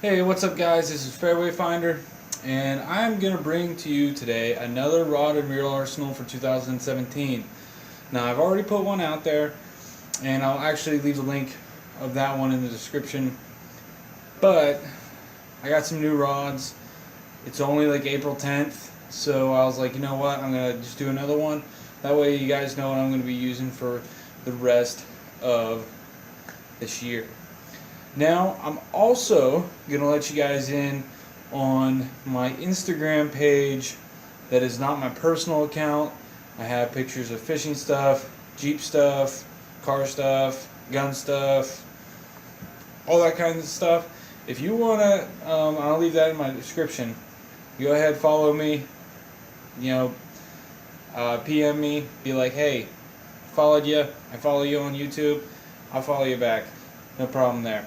Hey, what's up guys? This is Fairway Finder, and I'm going to bring to you today another rod and reel arsenal for 2017. Now, I've already put one out there, and I'll actually leave the link of that one in the description, but I got some new rods. It's only like April 10th, so I was like, you know what, I'm going to just do another one. That way you guys know what I'm going to be using for the rest of this year. Now, I'm also going to let you guys in on my Instagram page that is not my personal account. I have pictures of fishing stuff, Jeep stuff, car stuff, gun stuff, all that kind of stuff. If you want to, I'll leave that in my description. Go ahead, follow me, PM me, be like, hey, followed you, I follow you on YouTube, I'll follow you back. No problem there.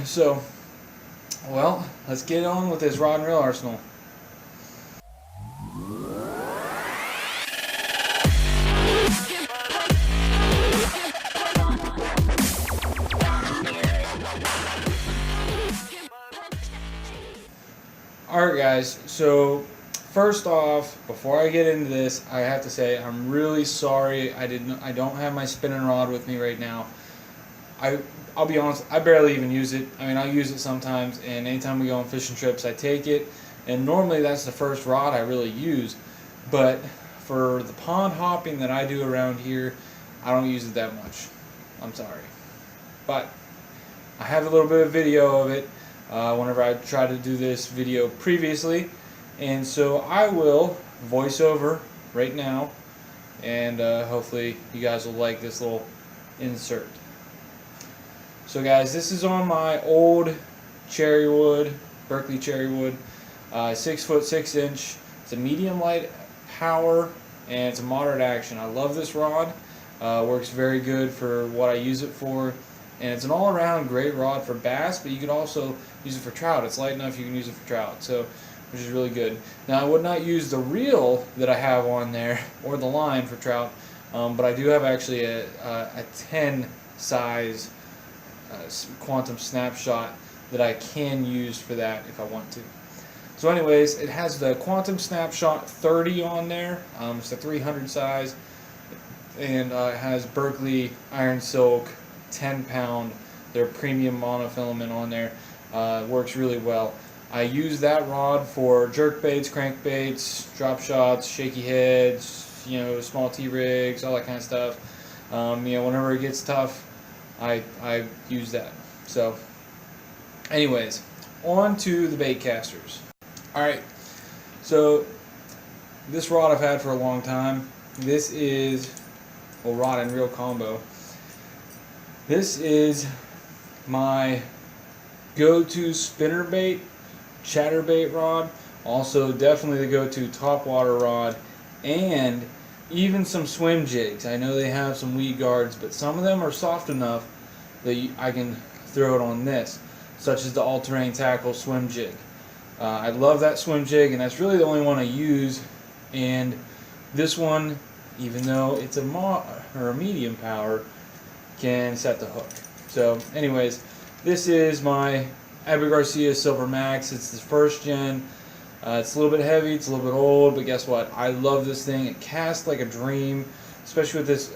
So, well, let's get on with this rod and reel arsenal. Alright guys, so first off, before I get into this, I have to say I'm really sorry I don't have my spinning rod with me right now. I'll be honest, I barely even use it. I mean, I'll use it sometimes, and anytime we go on fishing trips, I take it. And normally that's the first rod I really use. But for the pond hopping that I do around here, I don't use it that much. I'm sorry. But I have a little bit of video of it whenever I tried to do this video previously. And so I will voice over right now, and hopefully you guys will like this little insert. So guys, this is on my old cherry wood, Berkley cherry wood, 6 foot 6 inch. It's a medium light power and it's a moderate action. I love this rod. Works very good for what I use it for, and it's an all around great rod for bass, but you could also use it for trout. It's light enough you can use it for trout, so which is really good. Now, I would not use the reel that I have on there or the line for trout, but I do have actually a 10 size Quantum Snapshot that I can use for that if I want to. So anyways, it has the Quantum Snapshot 30 on there. It's the 300 size, and it has Berkley Iron Silk 10 pound, their premium monofilament on there. Works really well. I use that rod for jerk baits, crankbaits, drop shots, shaky heads, small T-rigs, all that kind of stuff. Whenever it gets tough, I use that. So anyways, on to the bait casters. Alright, so this rod I've had for a long time. This is a rod and reel combo. This is my go-to spinnerbait, chatterbait rod, also definitely the go-to topwater rod, and even some swim jigs. I know they have some weed guards, but some of them are soft enough that I can throw it on this, such as the All Terrain Tackle swim jig. I love that swim jig, and that's really the only one I use. And this one, even though it's a medium power, can set the hook. So anyways, this is my Abu Garcia Silver Max. It's the first gen. It's a little bit heavy, it's a little bit old, but guess what? I love this thing. It casts like a dream, especially with this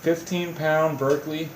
15 pound Berkley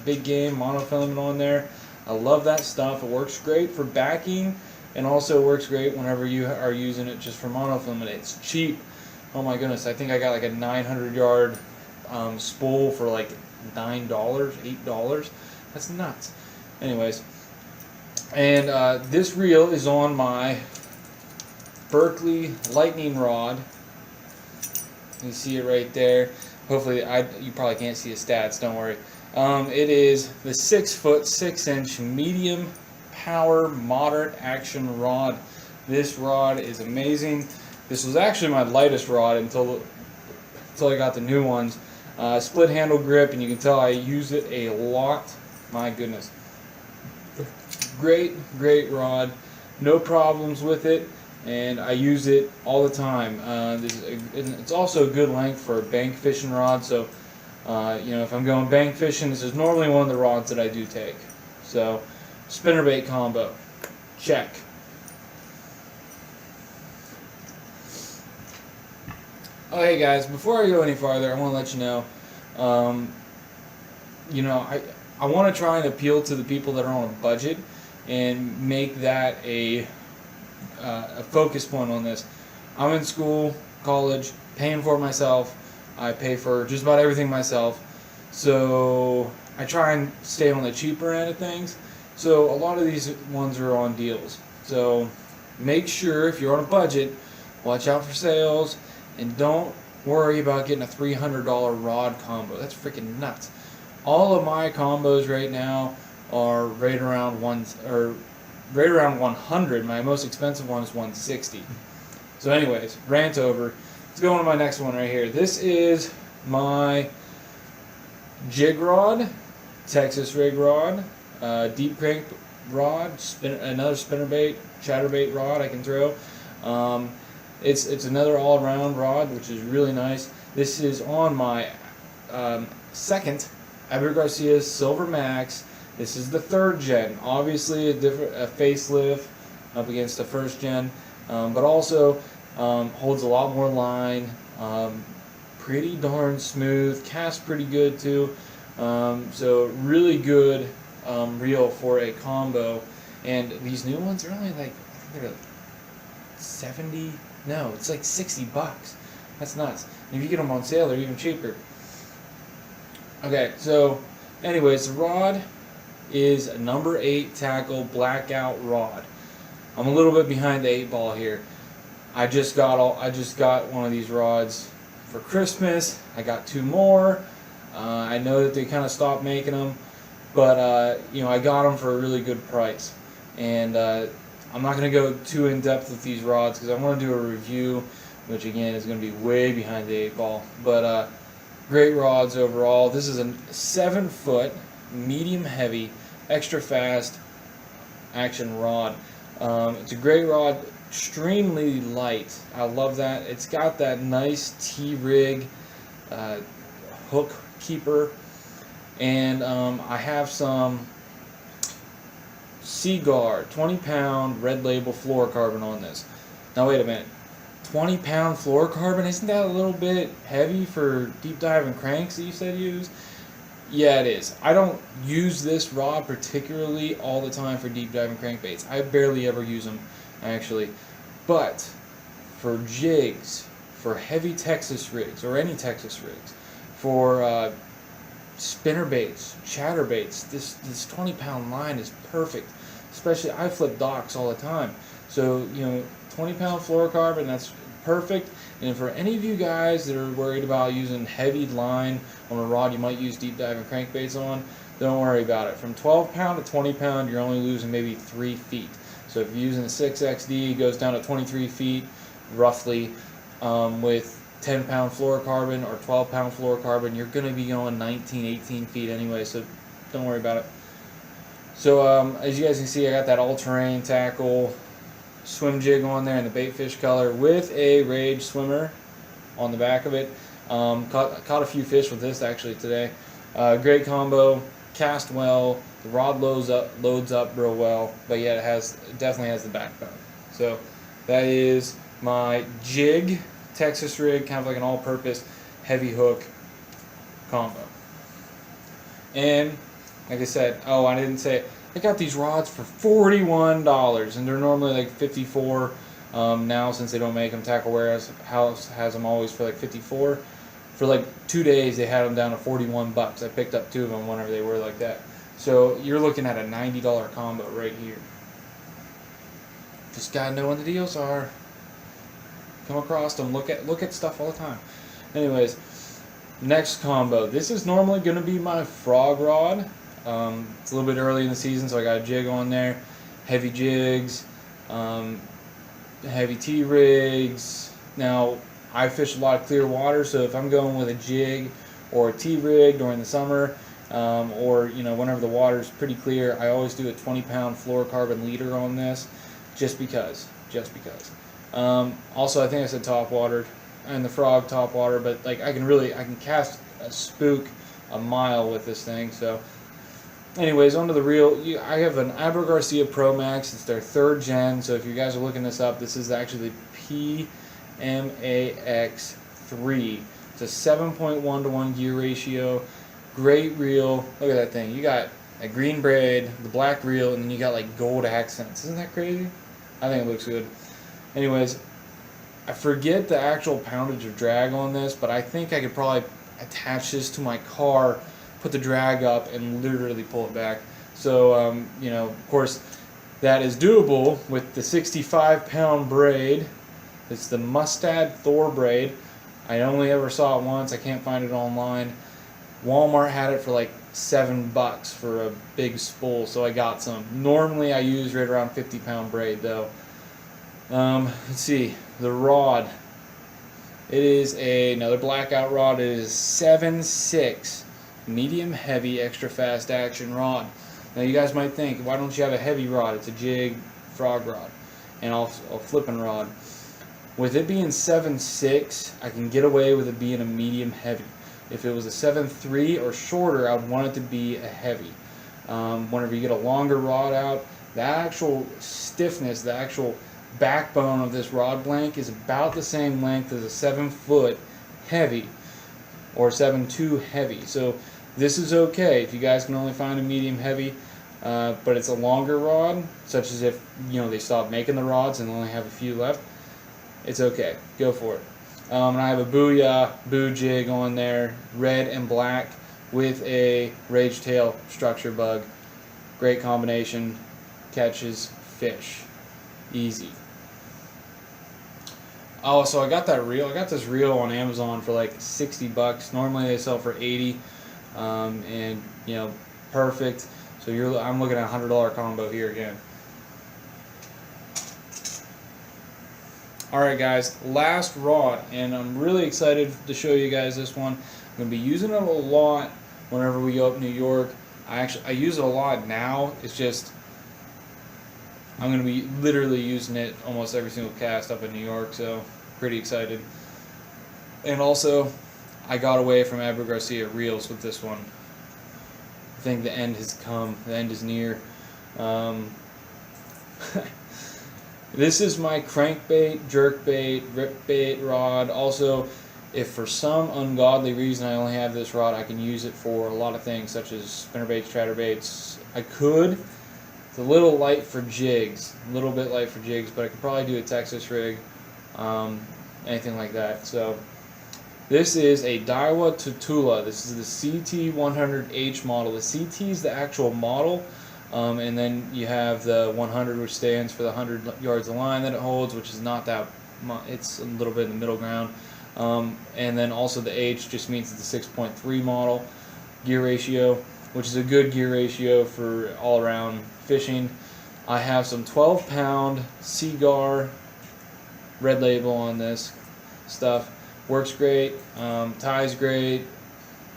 big game monofilament on there. I love that stuff. It works great for backing, and also works great whenever you are using it just for monofilament. It's cheap. Oh my goodness, I think I got like a 900 yard spool for like $9, $8. That's nuts. Anyways, and this reel is on my Berkley Lightning rod. You see it right there. Hopefully, you probably can't see the stats. Don't worry. It is the 6 foot 6 inch medium power moderate action rod. This rod is amazing. This was actually my lightest rod until I got the new ones. Split handle grip, and you can tell I use it a lot. My goodness. Great rod. No problems with it. And I use it all the time. It's also a good length for a bank fishing rod, so if I'm going bank fishing, this is normally one of the rods that I do take. So spinnerbait combo. Check. Oh, hey guys, before I go any farther, I want to let you know, I want to try and appeal to the people that are on a budget and make that a focus point on this. I'm in school, college, paying for it myself. I pay for just about everything myself. So I try and stay on the cheaper end of things. So a lot of these ones are on deals. So make sure if you're on a budget, watch out for sales. And don't worry about getting a $300 rod combo. That's freaking nuts. All of my combos right now are right around 100. My most expensive one is 160. So anyways, rant over. Let's go on to my next one right here. This is my jig rod, Texas rig rod, deep crank rod, another spinnerbait, chatterbait rod I can throw. It's another all-around rod, which is really nice. This is on my second Eber Garcia Silver Max. This is the 3rd gen. Obviously a facelift up against the 1st gen, but also holds a lot more line. Pretty darn smooth. Casts pretty good too. So really good reel for a combo. And these new ones are only like, I think they're like 70. No, it's like $60. That's nuts. And if you get them on sale, they're even cheaper. Okay, so anyways, the rod is a number 8 tackle blackout rod. I'm a little bit behind the 8 ball here. I just got one of these rods for Christmas. I got 2 more. I know that they kind of stopped making them, but I got them for a really good price. And I'm not going to go too in depth with these rods because I want to do a review, which again is going to be way behind the 8 ball. But great rods overall. This is a 7-foot, medium heavy, extra fast action rod. It's a great rod, extremely light. I love that. It's got that nice T-rig hook keeper, and I have some Seaguard 20-pound red label fluorocarbon on this. Now wait a minute, 20-pound fluorocarbon, isn't that a little bit heavy for deep diving cranks that you said you use? Yeah, it is. I don't use this rod particularly all the time for deep diving crankbaits. I barely ever use them, actually. But for jigs, for heavy Texas rigs, or any Texas rigs, for spinner baits, chatterbaits, this 20-pound line is perfect. Especially, I flip docks all the time. So, 20-pound fluorocarbon, that's perfect. And for any of you guys that are worried about using heavy line on a rod you might use deep diving crankbaits on, don't worry about it. From 12-pound to 20-pound, you're only losing maybe 3 feet. So if you're using a 6XD, it goes down to 23 feet, roughly, with 10-pound fluorocarbon or 12-pound fluorocarbon, you're going to be going 19, 18 feet anyway, so don't worry about it. So as you guys can see, I got that all-terrain tackle swim jig on there in the baitfish color with a Rage swimmer on the back of it. Caught a few fish with this actually today. Great combo, cast well, the rod loads up real well, but yet it definitely has the backbone. So that is my jig Texas rig, kind of like an all-purpose heavy hook combo. And like I said, I didn't say, I got these rods for $41, and they're normally like $54 now since they don't make them. Tackle Warehouse has them always for like $54. For like 2 days, they had them down to $41. I picked up 2 of them whenever they were like that. So you're looking at a $90 combo right here. Just gotta know when the deals are. Come across them, look at stuff all the time. Anyways, next combo. This is normally gonna be my frog rod. It's a little bit early in the season, so I got a jig on there. Heavy jigs, heavy T-rigs. Now, I fish a lot of clear water, so if I'm going with a jig or a T-rig during the summer, or whenever the water's pretty clear, I always do a 20-pound fluorocarbon leader on this, just because. Also, I think I said top watered, and the frog top water, but like I can cast a spook a mile with this thing, so anyways, onto the reel. I have an Abu Garcia Pro Max. It's their 3rd gen. So if you guys are looking this up, this is actually the PMAX3. It's a 7.1 to 1 gear ratio. Great reel. Look at that thing. You got a green braid, the black reel, and then you got like gold accents. Isn't that crazy? I think it looks good. Anyways, I forget the actual poundage of drag on this, but I think I could probably attach this to my car, put the drag up, and literally pull it back. So, you know, of course, that is doable with the 65-pound braid. It's the Mustad Thor braid. I only ever saw it once. I can't find it online. Walmart had it for like $7 for a big spool, so I got some. Normally, I use right around 50-pound braid, though. Let's see, the rod. It is another blackout rod. It is 7.6 medium heavy extra fast action rod. Now you guys might think, why don't you have a heavy rod? It's a jig frog rod and also a flipping rod. With it being 7.6, I can get away with it being a medium heavy. If it was a 7.3 or shorter, I would want it to be a heavy. Whenever you get a longer rod out, the actual stiffness, the actual backbone of this rod blank is about the same length as a 7-foot heavy or 7.2 heavy. So this is okay if you guys can only find a medium heavy, but it's a longer rod, such as if, you know, they stopped making the rods and only have a few left. It's okay, go for it. And I have a Booyah Boo jig on there, red and black, with a Rage Tail structure bug. Great combination, catches fish, easy. Oh, so I got that reel. I got this reel on Amazon for like $60. Normally they sell for $80, and you know, perfect. So I'm looking at a $100 combo here again. Alright guys, last rod, and I'm really excited to show you guys this one. I'm going to be using it a lot whenever we go up New York. I use it a lot now. It's just I'm going to be literally using it almost every single cast up in New York, so pretty excited. And also, I got away from Abu Garcia reels with this one. I think the end has come. The end is near. This is my crankbait, jerkbait, ripbait rod. Also, if for some ungodly reason I only have this rod, I can use it for a lot of things, such as spinnerbaits, chatterbaits. I could. It's a little light for jigs, a little bit light for jigs, but I could probably do a Texas rig, anything like that. So this is a Daiwa Tatula. This is the CT100H model. The CT is the actual model. And then you have the 100, which stands for the 100 yards of line that it holds, which is not that much. It's a little bit in the middle ground. And then also the H just means it's the 6.3 model gear ratio, which is a good gear ratio for all-around fishing. I have some 12-pound Seaguar red label on this stuff. Works great, ties great,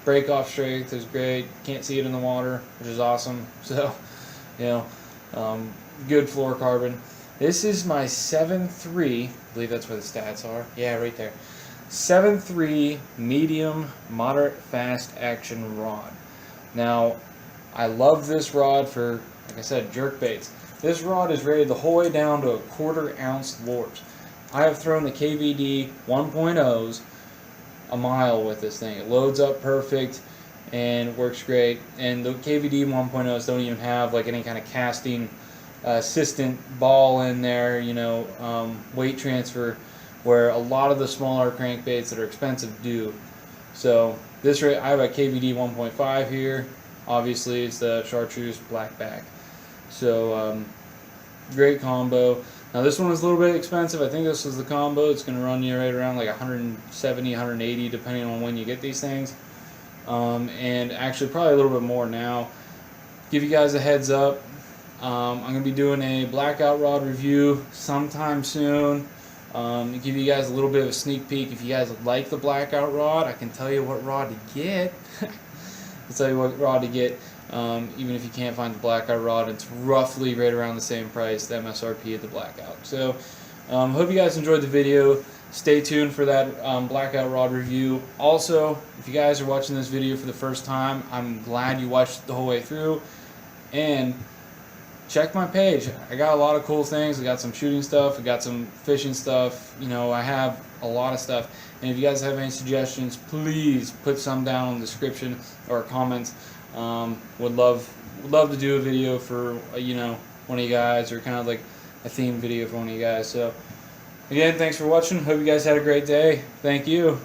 break-off strength is great. Can't see it in the water, which is awesome. So, you know, good fluorocarbon. This is my 7.3, I believe that's where the stats are. Yeah, right there. 7.3 medium, moderate, fast action rod. Now, I love this rod for, like I said, jerk baits. This rod is rated the whole way down to a 1/4 ounce lures. I have thrown the KVD 1.0s a mile with this thing. It loads up perfect and works great. And the KVD 1.0s don't even have like any kind of casting assistant ball in there, you know, weight transfer, where a lot of the smaller crankbaits that are expensive do. So this I have a KVD 1.5 here. Obviously, it's the Chartreuse black back. So great combo. Now this one was a little bit expensive. I think this was the combo. It's going to run you right around like 170, 180, depending on when you get these things. And actually probably a little bit more now. Give you guys a heads up. I'm going to be doing a blackout rod review sometime soon. Give you guys a little bit of a sneak peek. If you guys like the blackout rod, I can tell you what rod to get. I'll tell you what rod to get. Even if you can't find the blackout rod, it's roughly right around the same price, the MSRP of the blackout. So, hope you guys enjoyed the video. Stay tuned for that blackout rod review. Also, if you guys are watching this video for the first time, I'm glad you watched the whole way through. And check my page. I got a lot of cool things. I got some shooting stuff. I got some fishing stuff. You know, I have a lot of stuff. And if you guys have any suggestions, please put some down in the description or comments. Would love to do a video for you know, one of you guys, or kind of like a theme video for one of you guys. So again, thanks for watching. Hope you guys had a great day. Thank you.